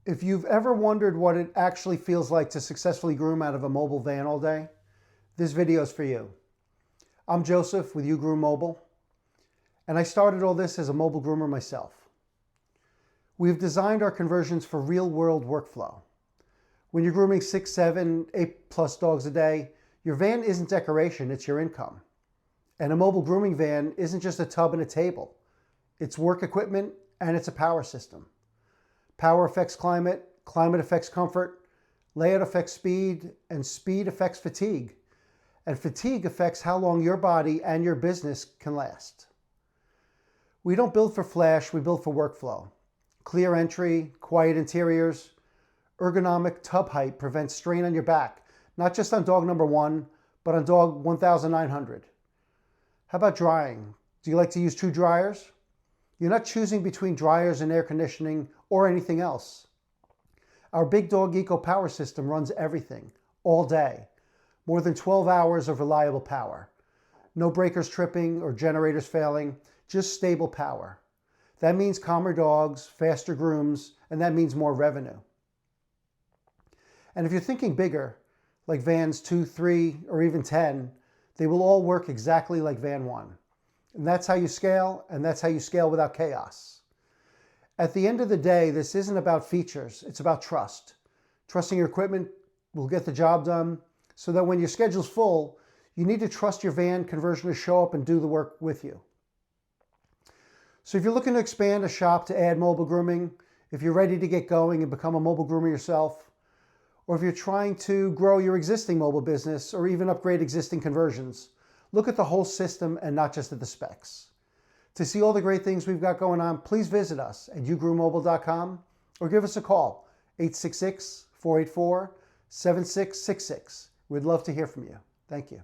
If you've ever wondered what it actually feels like to successfully groom out of a mobile van all day, this video is for you. I'm Joseph with U Groom Mobile, and I started all this as a mobile groomer myself. We've designed our conversions for real-world workflow. When you're grooming 6, 7, 8+ dogs a day, your van isn't decoration, it's your income. And a mobile grooming van isn't just a tub and a table. It's work equipment and it's a power system. Power affects climate, climate affects comfort, layout affects speed, and speed affects fatigue. And fatigue affects how long your body and your business can last. We don't build for flash, we build for workflow. Clear entry, quiet interiors, ergonomic tub height prevents strain on your back, not just on dog number 1, but on dog 1,900. How about drying? Do you like to use 2 dryers? You're not choosing between dryers and air conditioning or anything else. Our Big Dog Eco Power System runs everything, all day. More than 12 hours of reliable power. No breakers tripping or generators failing, just stable power. That means calmer dogs, faster grooms, and that means more revenue. And if you're thinking bigger, like vans 2, 3, or even 10, they will all work exactly like van 1. And that's how you scale, and that's how you scale without chaos. At the end of the day, this isn't about features, it's about trust. Trusting your equipment will get the job done, so that when your schedule's full, you need to trust your van conversion to show up and do the work with you. So if you're looking to expand a shop to add mobile grooming, if you're ready to get going and become a mobile groomer yourself, or if you're trying to grow your existing mobile business or even upgrade existing conversions, look at the whole system and not just at the specs. To see all the great things we've got going on, please visit us at ugroommobile.com or give us a call, 866-484-7666. We'd love to hear from you. Thank you.